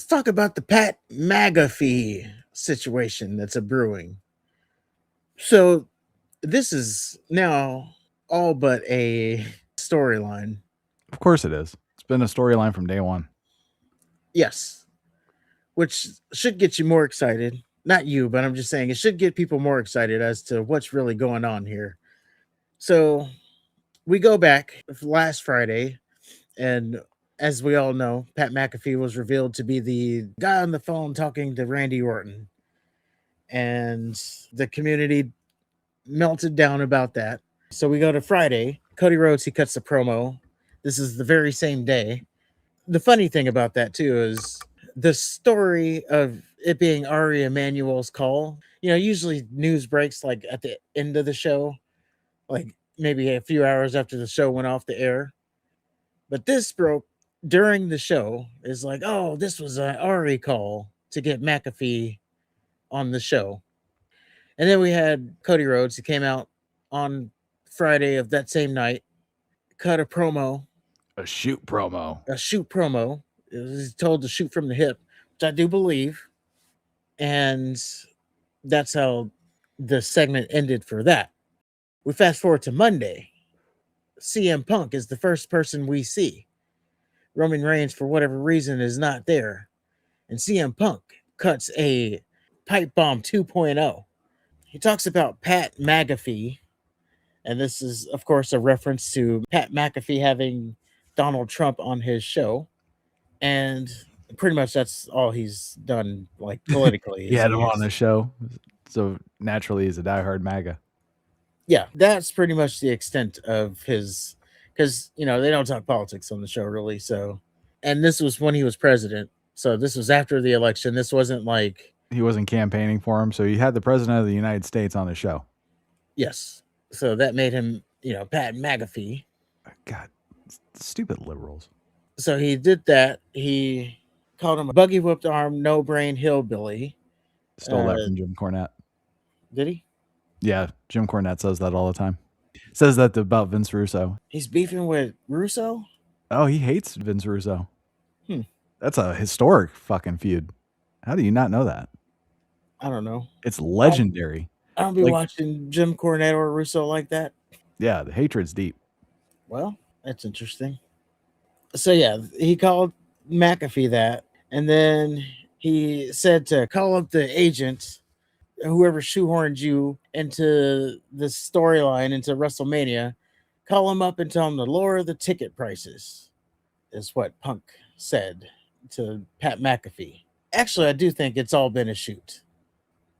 talk about the Pat McAfee situation that's a brewing. So this is now all but a storyline. Of course it is. It's been a storyline from day one. Yes, which should get you more excited. Not you, but I'm just saying it should get people more excited as to what's really going on here. So we go back last Friday, and as we all know, Pat McAfee was revealed to be the guy on the phone talking to Randy Orton. And the community melted down about that. So we go to Friday. Cody Rhodes, he cuts the promo. This is the very same day. The funny thing about that too is the story of it being Ari Emanuel's call. Usually news breaks like at the end of the show, like maybe a few hours after the show went off the air. But this broke during the show. Is like, oh, this was an Ari call to get McAfee on the show. And then we had Cody Rhodes, who came out on Friday of that same night, cut a promo, A shoot promo. a shoot promo. It was told to shoot from the hip, which I do believe. And that's how the segment ended for that. We fast forward to Monday. CM Punk is the first person we see. Roman Reigns, for whatever reason, is not there. And CM Punk cuts a pipe bomb 2.0. He talks about Pat McAfee. And this is, of course, a reference to Pat McAfee having Donald Trump on his show. And pretty much that's all he's done, like politically. He had him on the show. So naturally, he's a diehard MAGA. Yeah, that's pretty much the extent of his, because, they don't talk politics on the show really. So, and this was when he was president. So this was after the election. This wasn't like. He wasn't campaigning for him. So he had the president of the United States on the show. Yes. So that made him, Pat McAfee. God, stupid liberals. So he did that. He called him a buggy whipped arm, no brain hillbilly. Stole that from Jim Cornette. Did he? Yeah, Jim Cornette says that all the time. Says that about Vince Russo. He's beefing with Russo? Oh, he hates Vince Russo. That's a historic fucking feud. How do you not know that? I don't know. It's legendary. I don't be watching Jim Cornette or Russo like that. Yeah, the hatred's deep. Well, that's interesting. So yeah, he called McAfee that, and then he said to call up the agent, whoever shoehorned you into this storyline, into WrestleMania, call him up and tell him to lower the ticket prices, is what Punk said to Pat McAfee. Actually, I do think it's all been a shoot.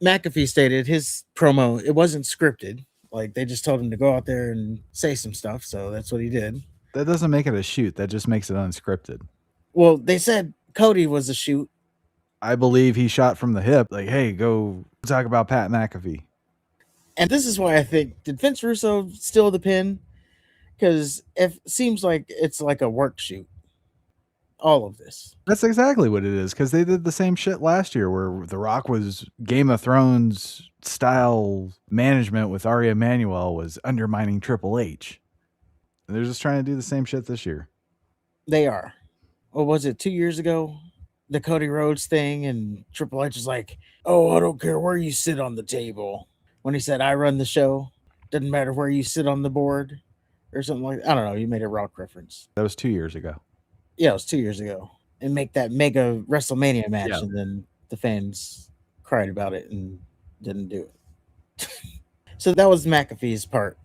McAfee stated his promo, it wasn't scripted. Like, they just told him to go out there and say some stuff, so that's what he did. That doesn't make it a shoot. That just makes it unscripted. Well, they said Cody was a shoot. I believe he shot from the hip. Like, hey, go talk about Pat McAfee. And this is why I think, did Vince Russo steal the pin? Because it seems like it's like a work shoot. All of this. That's exactly what it is, because they did the same shit last year where The Rock was Game of Thrones style management with Ari Emanuel was undermining Triple H. And they're just trying to do the same shit this year. They are. What was it, 2 years ago? The Cody Rhodes thing, and Triple H is like, oh, I don't care where you sit on the table. When he said, I run the show, doesn't matter where you sit on the board, or something like that. I don't know, you made a Rock reference. That was 2 years ago. Yeah, it was 2 years ago. And make that mega WrestleMania match, and then the fans cried about it and didn't do it. So that was McAfee's part.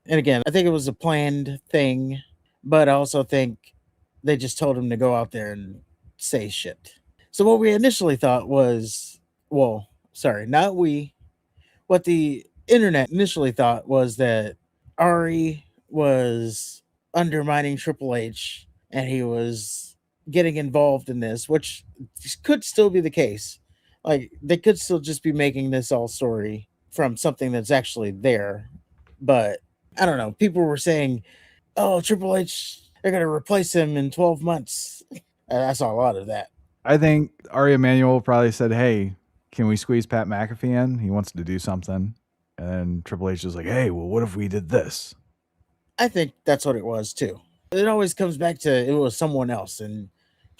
And again, I think it was a planned thing, but I also think they just told him to go out there and say shit. So what we initially thought was, well, sorry, not we. What the internet initially thought was that Ari was undermining Triple H and he was getting involved in this, which could still be the case. Like, they could still just be making this all story from something that's actually there. But I don't know. People were saying, oh, Triple H, they're going to replace him in 12 months. I saw a lot of that. I think Ari Emanuel probably said, hey, can we squeeze Pat McAfee in? He wants to do something. And then Triple H was like, hey, well, what if we did this? I think that's what it was, too. It always comes back to it was someone else. And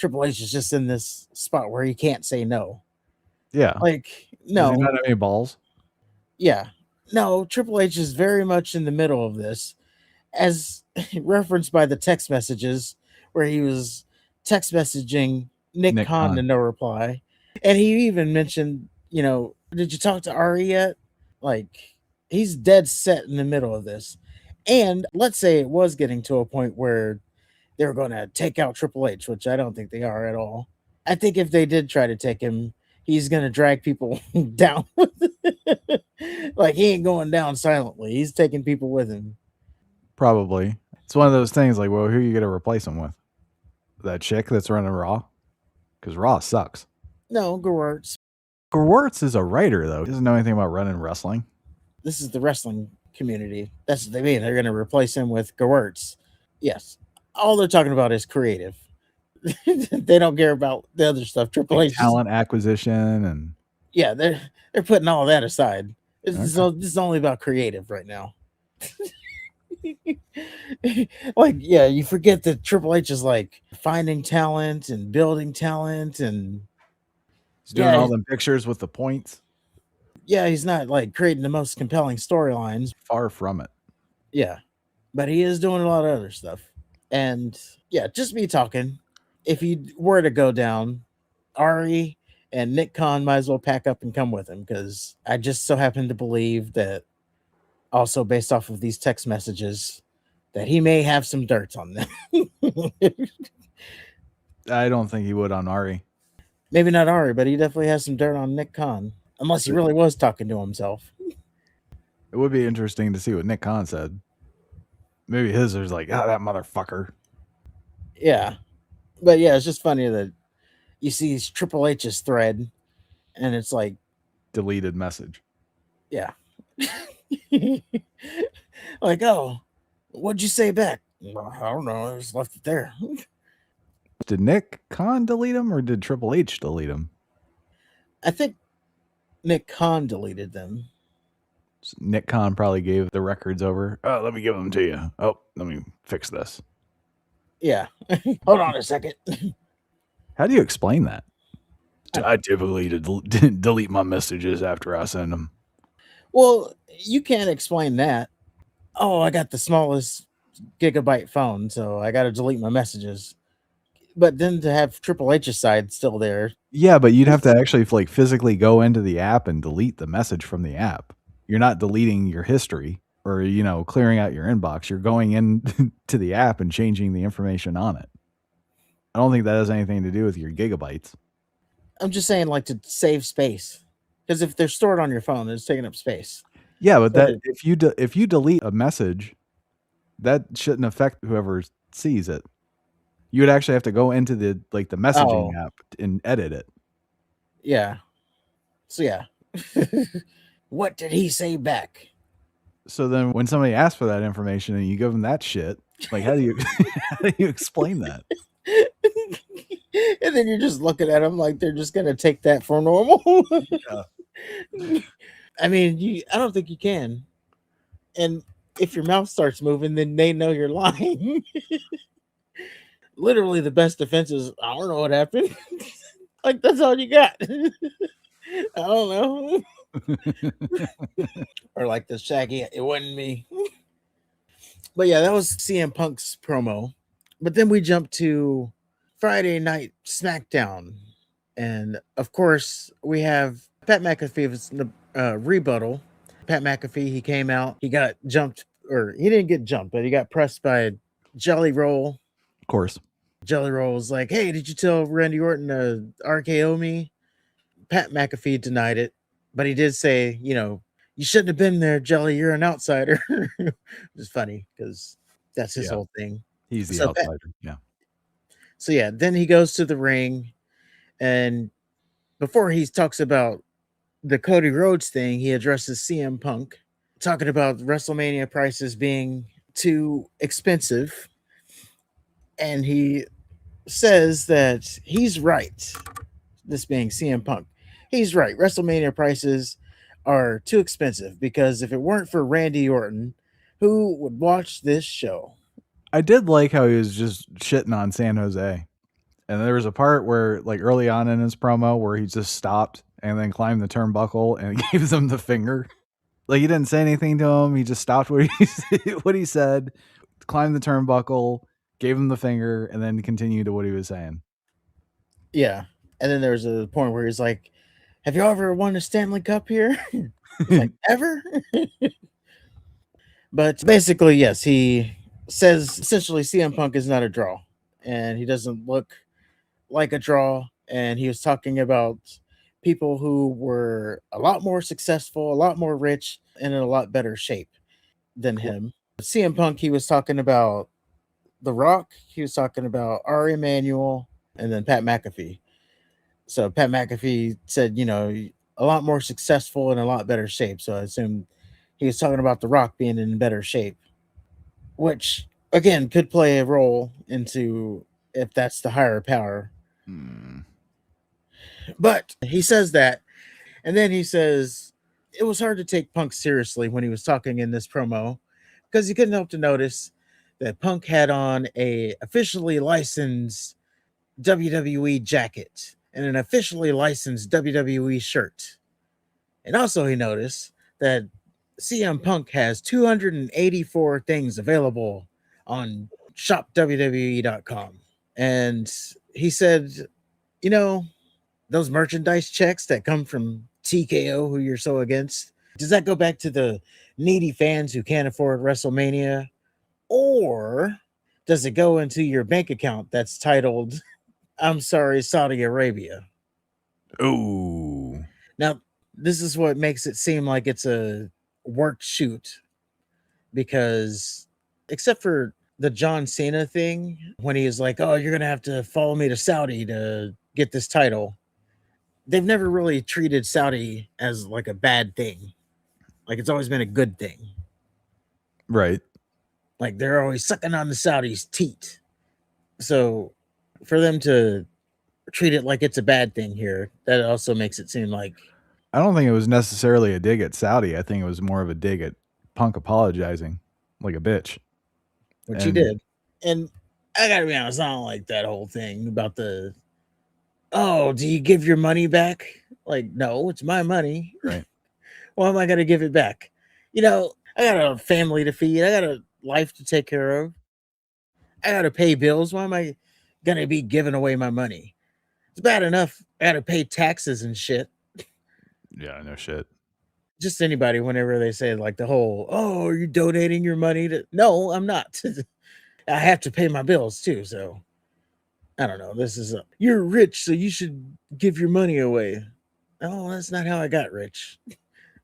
Triple H is just in this spot where he can't say no. Yeah. Like, Does he no, not have any balls? yeah, no, Triple H is very much in the middle of this, as referenced by the text messages where he was text messaging Nick Nick Khan Khan. to no reply. And he even mentioned, did you talk to Ari yet? Like, he's dead set in the middle of this. And let's say it was getting to a point where they were going to take out Triple H, which I don't think they are at all. I think if they did try to take him, he's going to drag people down. Like, he ain't going down silently. He's taking people with him. Probably. It's one of those things like, well, who are you going to replace him with? That chick that's running Raw? Because Raw sucks. No, Gerwartz. Gerwartz is a writer, though. He doesn't know anything about running wrestling. This is the wrestling community. That's what they mean. They're going to replace him with Gerwartz. Yes. All they're talking about is creative. They don't care about the other stuff. Triple Like H talent acquisition and yeah, they're putting all that aside. This Okay. is only about creative right now. Like, yeah, you forget that Triple H is like finding talent and building talent, and he's doing all them pictures with the points. yeah, he's not like creating the most compelling storylines. Far from it. Yeah, but he is doing a lot of other stuff. And yeah, just me talking. If he were to go down, Ari and Nick Khan might as well pack up and come with him, because I just so happen to believe that, also based off of these text messages, that he may have some dirt on them. I don't think he would on Ari. Maybe not Ari, but he definitely has some dirt on Nick Khan, unless he really was talking to himself. It would be interesting to see what Nick Khan said. Maybe his is like, that motherfucker. Yeah. But yeah, it's just funny that you see Triple H's thread, and it's like, deleted message. Yeah. Like, oh, what'd you say back? Well, I don't know. I just left it there. Did Nick Khan delete him or did Triple H delete him? I think Nick Khan deleted them. Nick Khan probably gave the records over. Oh, let me give them to you. Oh, let me fix this. Yeah. Hold on a second. How do you explain that? I typically delete my messages after I send them. Well, you can't explain that. Oh, I got the smallest gigabyte phone, so I got to delete my messages. But then to have Triple H's side still there. Yeah, but you'd have to actually like physically go into the app and delete the message from the app. You're not deleting your history or, clearing out your inbox. You're going in to the app and changing the information on it. I don't think that has anything to do with your gigabytes. I'm just saying, like, to save space. Because if they're stored on your phone, it's taking up space. Yeah, but that if you delete a message, that shouldn't affect whoever sees it. You would actually have to go into the messaging app and edit it. Yeah. So yeah. What did he say back? So then when somebody asks for that information and you give them that shit, like how do you explain that? And then you're just looking at them like they're just gonna take that for normal. Yeah. I mean, I don't think you can. And if your mouth starts moving, then they know you're lying. Literally, the best defense is, I don't know what happened. Like, that's all you got. I don't know. Or like the Shaggy, it wasn't me. But yeah, that was CM Punk's promo. But then we jump to Friday Night SmackDown. And of course, we have Pat McAfee's rebuttal. Pat McAfee, he came out, he got jumped, or he didn't get jumped, but he got pressed by Jelly Roll. Of course. Jelly Roll was like, hey, did you tell Randy Orton to RKO me? Pat McAfee denied it, but he did say, you shouldn't have been there, Jelly. You're an outsider. It's funny because that's his whole thing. He's the outsider. Yeah. So yeah, then he goes to the ring, and before he talks about the Cody Rhodes thing, he addresses CM Punk, talking about WrestleMania prices being too expensive. And he says that he's right. This being CM Punk. He's right. WrestleMania prices are too expensive because if it weren't for Randy Orton, who would watch this show? I did like how he was just shitting on San Jose. And there was a part where, like early on in his promo, where he just stopped and then climbed the turnbuckle and gave them the finger. Like he didn't say anything to him. He just stopped what he said, climbed the turnbuckle, gave him the finger, and then continued to what he was saying. Yeah. And then there's a point where he's like, "Have you ever won a Stanley Cup here?" It's like, "Ever?" But basically, yes, he says essentially CM Punk is not a draw, and he doesn't look like a draw. And he was talking about people who were a lot more successful, a lot more rich, and in a lot better shape than him. CM Punk, he was talking about The Rock, he was talking about Ari Emanuel, and then Pat McAfee. So Pat McAfee said, a lot more successful and a lot better shape. So I assume he was talking about The Rock being in better shape, which again could play a role into if that's the higher power. But he says that, and then he says it was hard to take Punk seriously when he was talking in this promo because you couldn't help to notice that Punk had on a officially licensed WWE jacket and an officially licensed WWE shirt. And also he noticed that CM Punk has 284 things available on shopwwe.com. And he said, you know, those merchandise checks that come from TKO, who you're so against, does that go back to the needy fans who can't afford WrestleMania? Or does it go into your bank account that's titled, "I'm sorry, Saudi Arabia"? Oh. Now, this is what makes it seem like it's a work shoot because, except for the John Cena thing, when he was like, "Oh, you're going to have to follow me to Saudi to get this title," they've never really treated Saudi as like a bad thing. Like it's always been a good thing. Right. Like they're always sucking on the Saudis' teat. So for them to treat it like it's a bad thing here, that also makes it seem like I don't think it was necessarily a dig at Saudi. I think it was more of a dig at Punk apologizing like a bitch. what you And did. And I gotta be honest, I don't like that whole thing about the, "Oh, do you give your money back?" Like, no, it's my money. right. Why am I gonna give it back? I got a family to feed, I got a life to take care of, I gotta pay bills. Why am I gonna be giving away my money? It's bad enough I gotta pay taxes and shit. Yeah, no shit. Just anybody, whenever they say like the whole, "Oh, are you donating your money to," no, I'm not. I have to pay my bills too. So I don't know. This is you're rich, so you should give your money away. No, that's not how I got rich.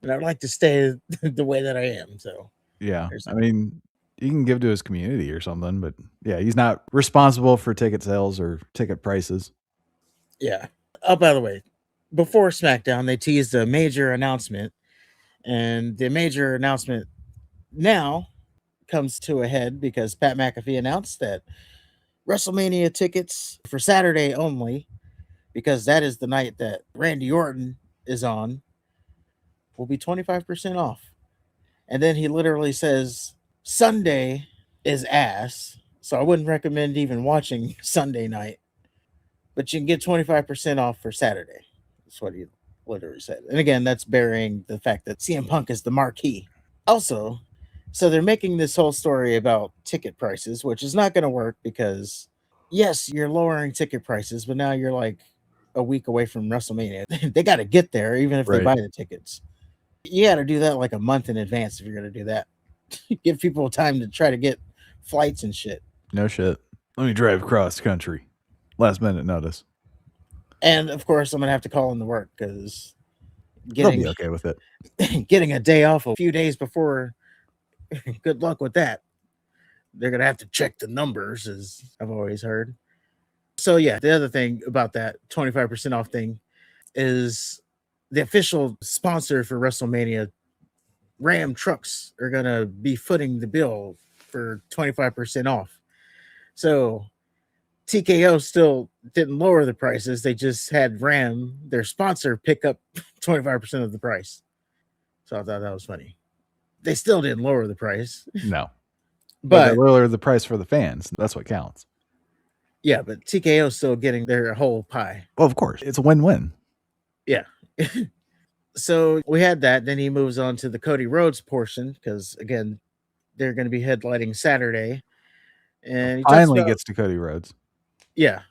And I'd like to stay the way that I am. So Yeah. there's I mean, you can give to his community or something, but yeah, he's not responsible for ticket sales or ticket prices. yeah. Oh, by the way, before SmackDown, they teased a major announcement, and the major announcement now comes to a head because Pat McAfee announced that WrestleMania tickets for Saturday only, because that is the night that Randy Orton is on, will be 25% off. And then he literally says Sunday is ass. So I wouldn't recommend even watching Sunday night, but you can get 25% off for Saturday. That's what he literally said. And again, that's burying the fact that CM Punk is the marquee. Also, so they're making this whole story about ticket prices, which is not going to work because, yes, you're lowering ticket prices, but now you're like a week away from WrestleMania. They got to get there, even if they Right. buy the tickets. You got to do that like a month in advance if you're going to do that. Give people time to try to get flights and shit. No shit. Let me drive across country. Last minute notice. And of course, I'm going to have to call in the work because They'll be getting okay with it. getting a day off a few days before, good luck with that. They're going to have to check the numbers, as I've always heard. So, yeah, the other thing about that 25% off thing is the official sponsor for WrestleMania, Ram Trucks, are going to be footing the bill for 25% off. So, TKO still didn't lower the prices. They just had Ram, their sponsor, pick up 25% of the price. So I thought that was funny. They still didn't lower the price, No. But they but lowered the price for the fans. That's what counts. Yeah, but TKO still getting their whole pie. Well, of course, it's a win-win. Yeah. So we had that. Then he moves on to the Cody Rhodes portion because, again, they're going to be headlighting Saturday. And he talks Finally about, gets to Cody Rhodes. yeah.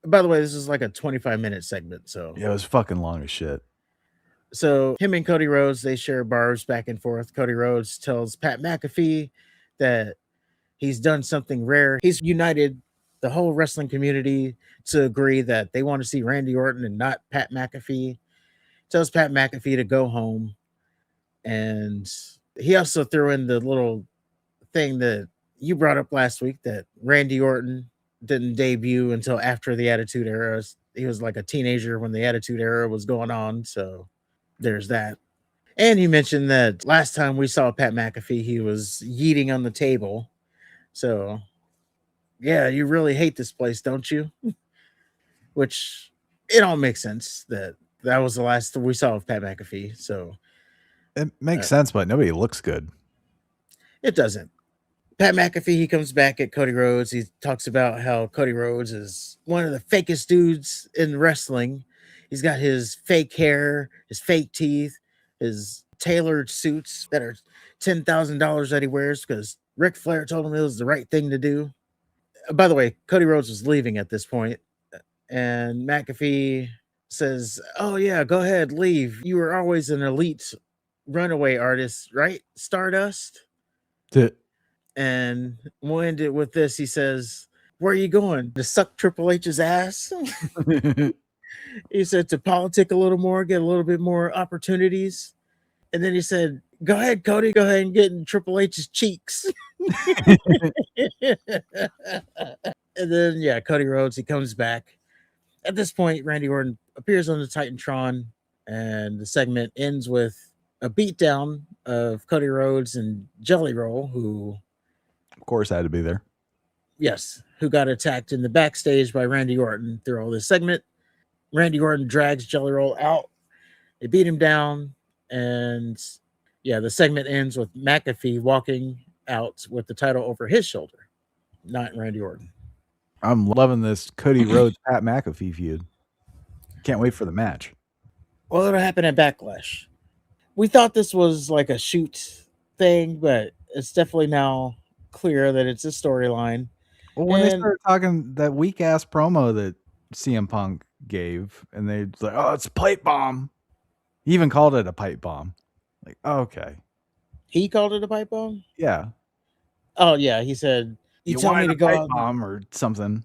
By the way, this is like a 25-minute segment. Yeah, it was fucking long as shit. So him and Cody Rhodes, they share barbs back and forth. Cody Rhodes tells Pat McAfee that he's done something rare. He's united the whole wrestling community to agree that they want to see Randy Orton and not Pat McAfee. Tells Pat McAfee to go home. And he also threw in the little thing that you brought up last week that Randy Orton didn't debut until after the Attitude Era. He was like a teenager when the Attitude Era was going on. So there's that. And he mentioned that last time we saw Pat McAfee, he was yeeting on the table. So, yeah, you really hate this place, don't you? Which it all makes sense that that was the last we saw of Pat McAfee. So It makes sense, but nobody looks good. it doesn't. Pat McAfee, he comes back at Cody Rhodes. He talks about how Cody Rhodes is one of the fakest dudes in wrestling. He's got his fake hair, his fake teeth, his tailored suits that are $10,000 that he wears because Ric Flair told him it was the right thing to do. By the way, Cody Rhodes was leaving at this point, and McAfee says, "Oh yeah, go ahead, leave. You were always an elite runaway artist, right? Stardust." And we'll end it with this. He says, "Where are you going? To suck Triple H's ass?" He said, "To politic a little more, get a little bit more opportunities." And then he said, "Go ahead, Cody, go ahead and get in Triple H's cheeks." And then, yeah, Cody Rhodes, he comes back. At this point, Randy Orton appears on the Titantron, and the segment ends with a beatdown of Cody Rhodes and Jelly Roll, who, Of course, I had to be there. yes, who got attacked in the backstage by Randy Orton through all this segment. Randy Orton drags Jelly Roll out. They beat him down, and yeah, the segment ends with McAfee walking out with the title over his shoulder, not Randy Orton. I'm loving this Cody Rhodes Pat McAfee feud. Can't wait for the match. Well, it'll happen at Backlash. We thought this was like a shoot thing, but it's definitely now clear that it's a storyline. Well, when they And started talking that weak ass promo that CM Punk gave, and they like, "Oh, it's a pipe bomb." He even called it a pipe bomb. Like, oh, okay, he called it a pipe bomb. yeah, Oh yeah, he said, "You tell me wanted to a go pipe out." bomb or something.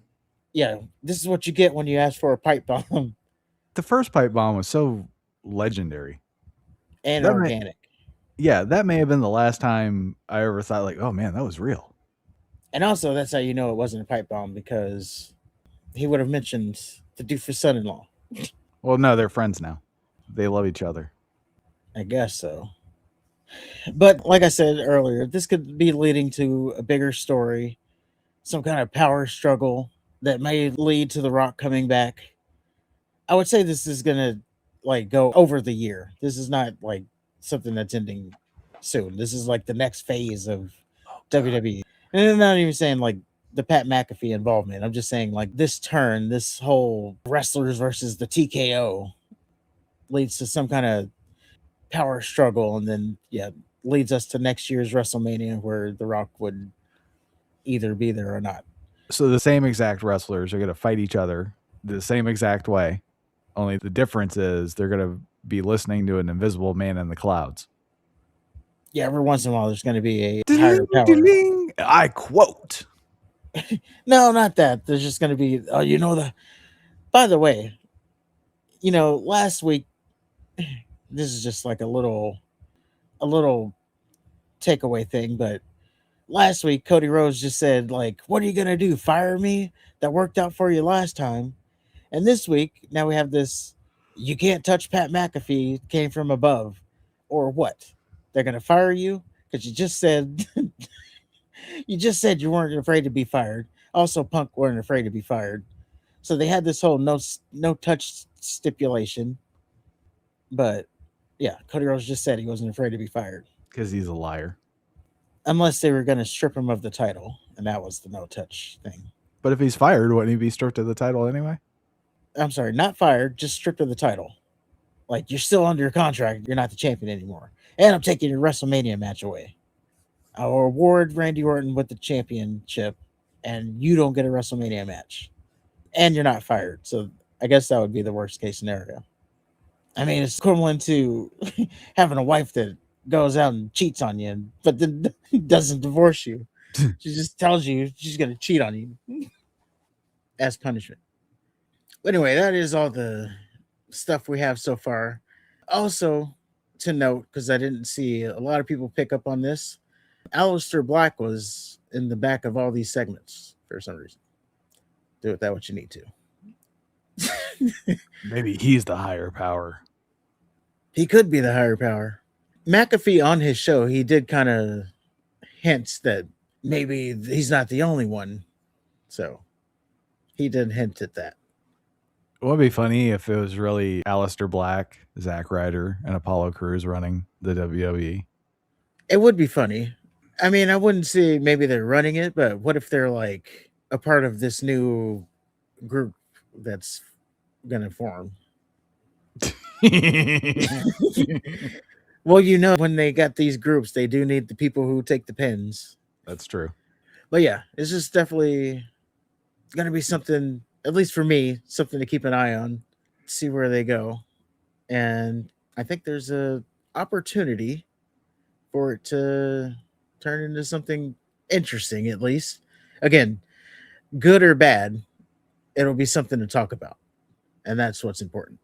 Yeah, this is what you get when you ask for a pipe bomb. The first pipe bomb was so legendary. And That may, organic. yeah, that may have been the last time I ever thought like, oh man, that was real. And also, that's how you know it wasn't a pipe bomb because he would have mentioned the doofus son-in-law. Well, no, they're friends now. They love each other. I guess so. But like I said earlier, this could be leading to a bigger story, some kind of power struggle that may lead to The Rock coming back. I would say this is gonna like go over the year. This is not like something that's ending soon. This is like the next phase of WWE. And I'm not even saying like the Pat McAfee involvement. I'm just saying like this turn, this whole wrestlers versus the TKO leads to some kind of power struggle, and then yeah, leads us to next year's WrestleMania where The Rock would either be there or not. So the same exact wrestlers are going to fight each other the same exact way. Only the difference is they're going to be listening to an invisible man in the clouds. Yeah, every once in a while there's going to be a higher power. I quote. No, not that. There's just going to be, oh, you know, by the way, you know, last week, this is just like a little takeaway thing, but last week Cody Rhodes just said like, what are you going to do? Fire me? That worked out for you last time. And this week, now we have this, you can't touch Pat McAfee came from above. Or what? They're going to fire you? Because you just said, you weren't afraid to be fired. Also, Punk weren't afraid to be fired. So they had this whole no touch stipulation. But yeah, Cody Rhodes just said he wasn't afraid to be fired. Because he's a liar. Unless they were going to strip him of the title. And that was the no touch thing. But if he's fired, wouldn't he be stripped of the title anyway? I'm sorry, not fired, just stripped of the title. Like, you're still under your contract. You're not the champion anymore. And I'm taking your WrestleMania match away. I'll reward Randy Orton with the championship, and you don't get a WrestleMania match. And you're not fired. So I guess that would be the worst case scenario. I mean, it's equivalent to having a wife that goes out and cheats on you, but then doesn't divorce you. She just tells you she's going to cheat on you as punishment. But anyway, that is all the stuff we have so far. Also, to note, because I didn't see a lot of people pick up on this, Aleister Black was in the back of all these segments for some reason. Do with that what you need to. Maybe he's the higher power. He could be the higher power. McAfee on his show, he did kind of hints that maybe he's not the only one. So he did hint at that. It would be funny if it was really Aleister Black, Zack Ryder, and Apollo Crews running the WWE. It would be funny. I mean, I wouldn't say maybe they're running it, but what if they're like a part of this new group that's going to form? Well, you know, when they got these groups, they do need the people who take the pins. That's true. But yeah, it's just definitely going to be something, at least for me, something to keep an eye on, see where they go. And I think there's a opportunity for it to turn into something interesting, at least. Again, good or bad, it'll be something to talk about. And that's what's important.